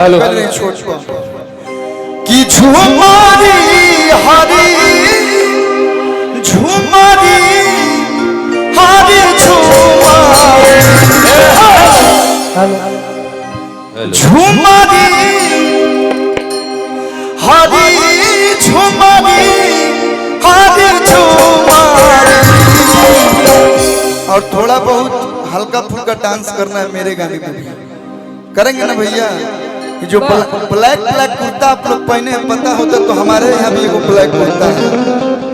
Hello कि झुमारी हरी झुमारी हरी झुमारी झुमारी हरी झुमारी हरी झुमारी। और थोड़ा बहुत हल्का फुल्का डांस करना है मेरे गाने पे भी करेंगे ना भैया। जो ब्लैक ब्लैक कुर्ता आप लोग पहने हैं पता होता तो हमारे यहाँ भी एगो ब्लैक कुर्ता है,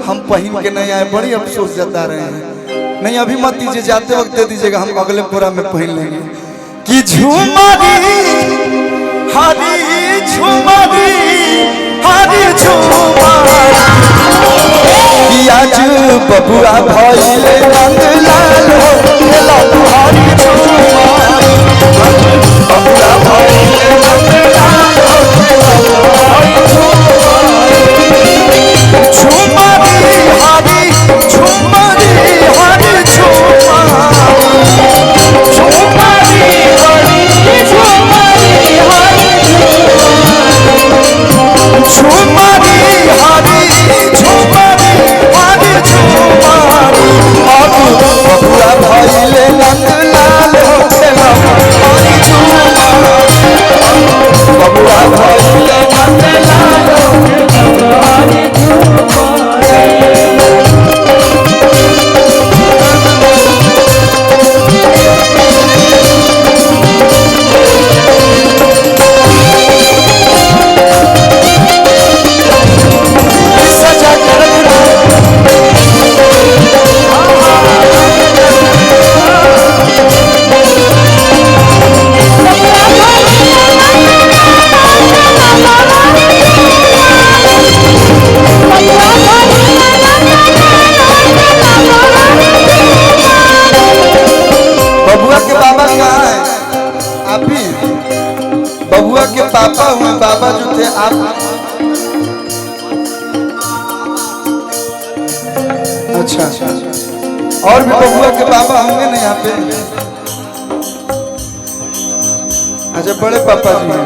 हम पहन के नहीं आए, बड़ी अफसोस जता रहे हैं। नहीं अभी मत दीजिए, जाते वक्त दे दीजिएगा, हम अगले पूरा में पहन लेंगे। कि झुमारी हरी झुमारी हरी झुमारी कि आज बबुआ भइले नंदलाल हो गेला तुहारी झुमारी। बबुआ भइले नंदलाल हो गेला तुहारी झुमारी हरी झुमारी हरी झुमारी झुमारी हरी झुमारी हरी झुमारी हरी झुमारी हरी झुमारी। बबुआ भइले नंदलाल हो गेला तुहारी झुमारी। बबुआ भइले नंदलाल हो गेला तुहारी पापा हुए बाबा जो थे आप। अच्छा और भी बबुआ के बाबा होंगे ना यहाँ पे। अच्छा बड़े पापा जी हैं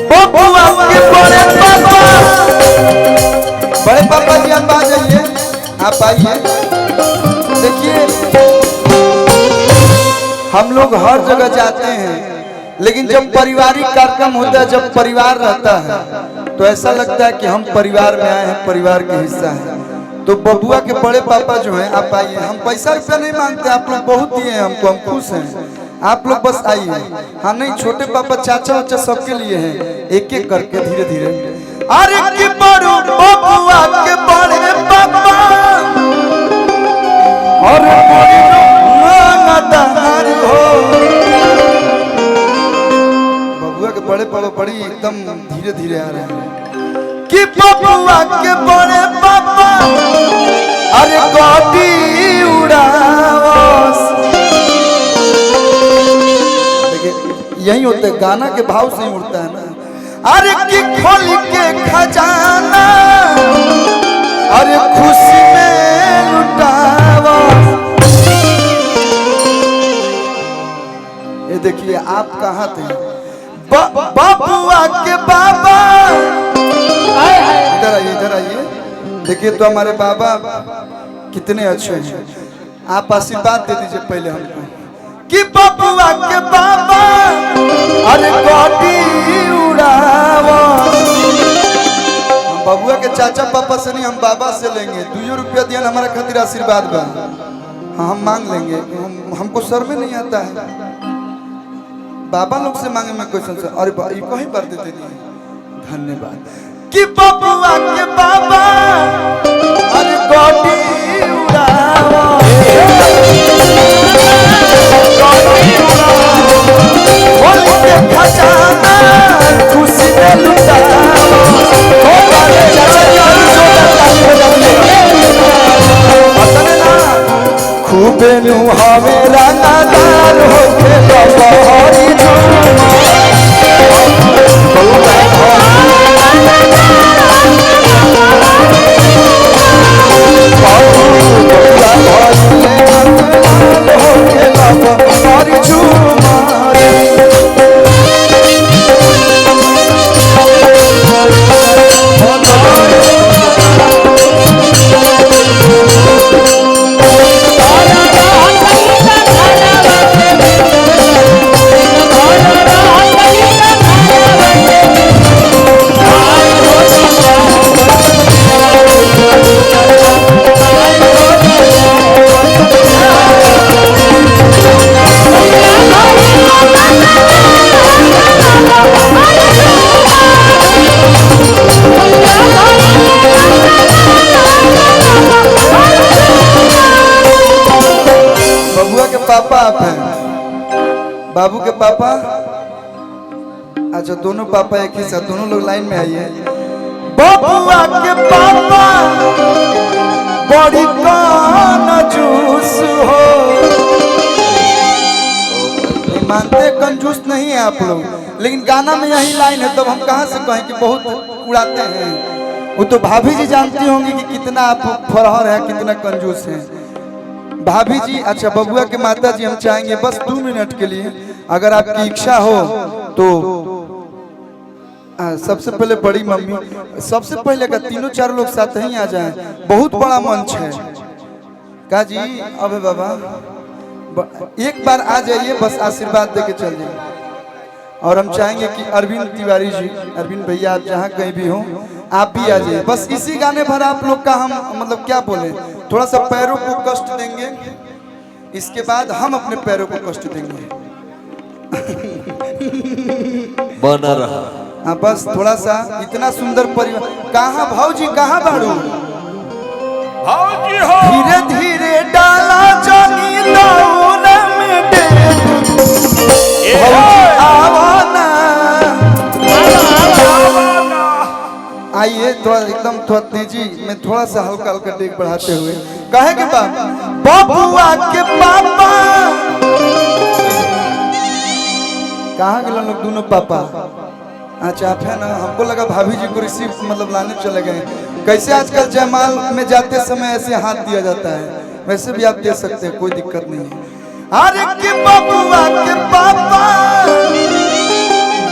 बबुआ के बड़े पापा। बड़े पापा जी आप आ जाइए, आप आइए। देखिए हम लोग हर जगह जाते हैं लेकिन जब पारिवारिक कार्यक्रम होता है, जब परिवार रहता है तो ऐसा लगता है कि हम परिवार में आए हैं, परिवार के हिस्सा है। तो बबुआ के बड़े पापा जो हैं आप आइए। हम पैसा रुपया नहीं मांगते, आप लोग बहुत दिए हैं हमको, हम खुश हैं। आप लोग बस आइए। हाँ नहीं छोटे पापा चाचा वाचा सबके लिए हैं, एक एक करके धीरे धीरे। अरे कि बड़ो बबुआ के बड़े पापा और के बड़े बड़े बड़ी एकदम धीरे धीरे आ रहे हैं। कि बबुआ के बड़े पापा अरे गाड़ी उड़ावस। देखिए यही होता है, गाना के भाव से ही उड़ता है ना। अरे कि खोल के खजाना अरे खुशी में लुटावस। ये देखिए आप कहाँ थे बबुआ के बाबा। इधर आइए, इधर आइए। देखिए तो हमारे बाबा कितने अच्छे हैं। आप आशीर्वाद दे दीजिए पहले हमको। कि बबुआ के बाबा अरे गाड़ी उड़ावा। हम बबुआ के चाचा पापा से नहीं, हम बाबा से लेंगे। 2 रुपया दिया हमारा खातिर आशीर्वाद बा। हाँ हम मांग लेंगे, हमको सर में नहीं आता है। बाबा लोग से मांगे में क्वेश्चन से। अरे ये कहीं पर देते नहीं। धन्यवाद। कि बबुआ के बाबा अरे गाड़ी उड़ावा खोल के खजाना खुशी में लुटावा। खूबे नु हमें रंगदार हो के बबहरी झूमा अच्छा दोनों पापा एक ही साथ, दोनों लोग लाइन में आइए। बबुआ के पापा बड़ी कंजूस हो। मानते कंजूस नहीं है आप लोग, लेकिन गाना में यही लाइन है, तब हम कहाँ से कहें कि बहुत उड़ाते हैं। वो तो भाभी जी जानती होंगी कि कितना आप फरहर है, कितना कंजूस है भाभी जी। अच्छा बबुआ के माता जी, हम चाहेंगे बस 2 मिनट के लिए, अगर आपकी इच्छा हो तो सबसे पहले बड़ी मम्मी, सबसे पहले का 3-4 लोग साथ ही आ जाएं, बहुत बड़ा मंच है का जी। अबे बाबा एक बार आ जाइए, बस आशीर्वाद दे के चल जाइए। और हम चाहेंगे कि अरविंद तिवारी जी, अरविंद भैया आप जहाँ कहीं भी हो आप भी आ जाइए। बस इसी गाने भर आप लोग का हम मतलब क्या बोले, थोड़ा सा पैरों को कष्ट देंगे, इसके बाद हम अपने पैरों को कष्ट देंगे। बना रहा। हाँ बस थोड़ा सा, इतना सुंदर परिवार। कहाँ भाऊजी, कहाँ बाड़ू? भाऊजी हो। धीरे धीरे डाला जानी दाऊन में डेग, भाऊजी आवाना। आइए थोड़ा एकदम थोड़ा तेजी में, थोड़ा सा हल्का हल्का डेग बढ़ाते हुए कहे के बबुआ के पापा। कहाँ गए लोग दोनों पापा? अच्छा आप है ना, हमको लगा भाभी जी को रिसीव मतलब लाने चले गए। कैसे आजकल जयमाल में जाते समय ऐसे हाथ दिया जाता है, वैसे भी आप दे सकते हैं, कोई दिक्कत नहीं है। अरे के बबुआ के पापा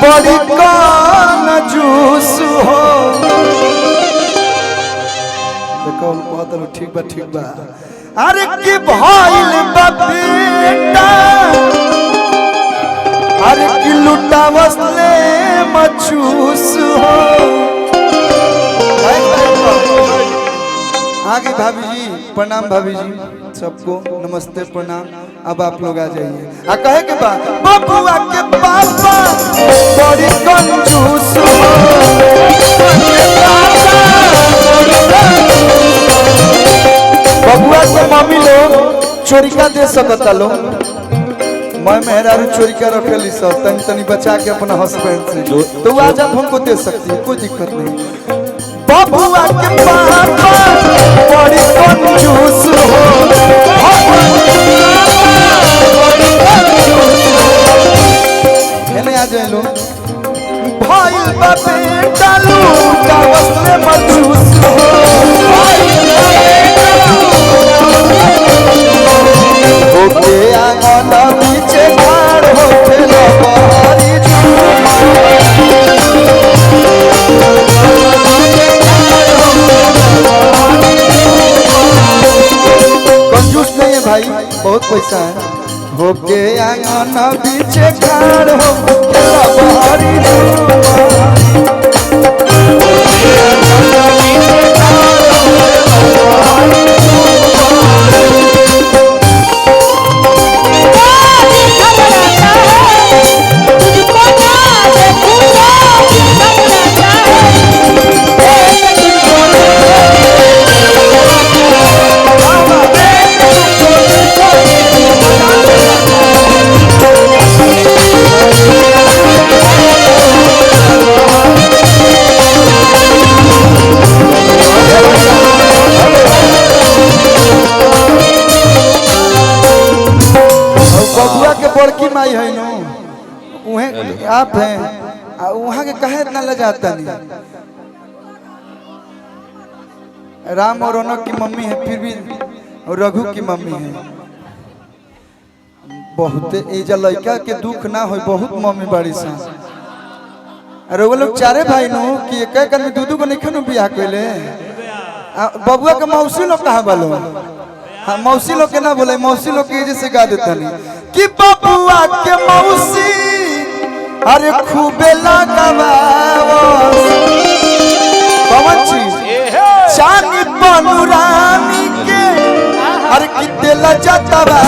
बड़ी कंजूस हो। देखो बहुत लोग ठीक बा, ठीक बा। अरे के भइल बा बेटा, अरे कि लुटा वसले मचूस हो। आगे भाभी जी प्रणाम, भाभी जी सबको नमस्ते प्रणाम। अब आप लोग आ जाइए। कहे के बाद बबुआ के पापा बड़ी कंजूस हो। बबुआ के मम्मी लोग चोरी का दे सकता लो, मैं मेहरारू चोरी का रखेली सब तनी तनी बचा के अपना हस्बैंड से, तो आज आप हमको दे सकती है, कोई दिक्कत नहीं। बबुआ के पापा बड़ी कंजूस हो। आ जाए लो भाई बाबे डालू का वस्त्र मजूस हो। ओके आंगन पीछे भाड़ होते लबारी कंजूस नहीं है भाई, बहुत पैसा है। होके आंगन पीछे खाड़ हो लबारी बड़की माई है नो, उहे आप हैं, वहाँ के कहे इतना ले जाता नहीं। राम और रौनक की मम्मी है, फिर भी रघु की मम्मी है। बहुत एजा लड़का के दुख ना हो, बहुत मम्मी बड़ी सा। अरे वो लोग चारे भाई नो कि एक एक आदमी दूधू को नहीं खनु बियाह कैले। बबुआ के मौसी लोग कहाँ बालो? हाँ मौसी लोग के ना बोले, मौसी लोग के जैसे गा देता नहीं कि बबुआ के मौसी अरे खूबे लगावाओ। कौन चीज? चांदी पनुरानी के अरे कितने लजतवा।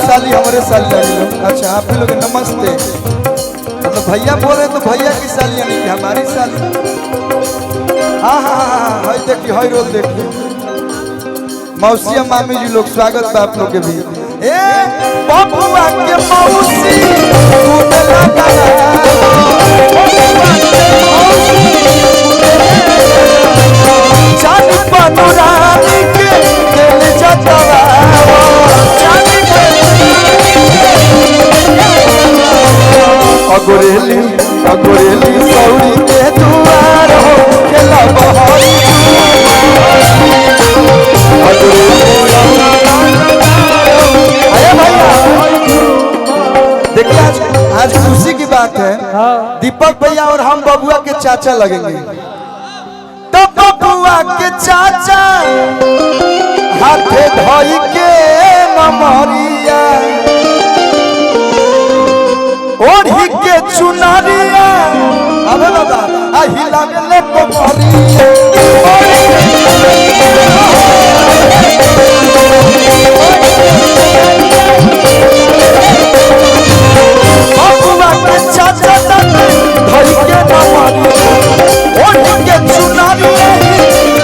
साली हमारे साली। अच्छा आप लोग नमस्ते, मतलब भैया बोल रहे तो भैया की साली यानी कि हमारी साली। हाँ हाँ हाय देखी हाय रोल देखी मौसी मामी जी लोग स्वागत बा आप लोग के भी ए बबुआ के मौसी कूद लगा चांद पनुरानी के दिल जतवा अगोरेली अगोरेली सौरी के दुआर हो खेला बहारी देखिए आज खुशी की बात है दीपक भैया और हम बबुआ के चाचा लगेंगे तो बबुआ के चाचा हाथे धोई के नमरिया ओढ़ी के चुनरिया अबे बाबा आही लागले कोमरिया बबुआ के चाचा धोई के नमरिया ओढ़ी के चुनरिया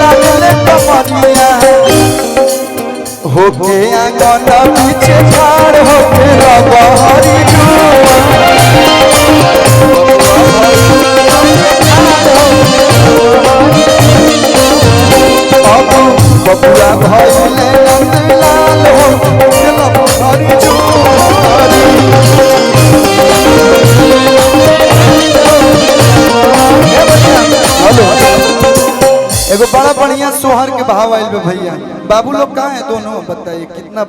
लागले कोमरिया होके आंगन पीछे ठाड़ होके बहरी बबुआ भइले नंदलाल हो खेला बहरी जुआरी हेलो एगो बड़ा बढ़िया सोहर के भाव आइल भैया बाबू लोग कहाँ है दोनों बताइए कितना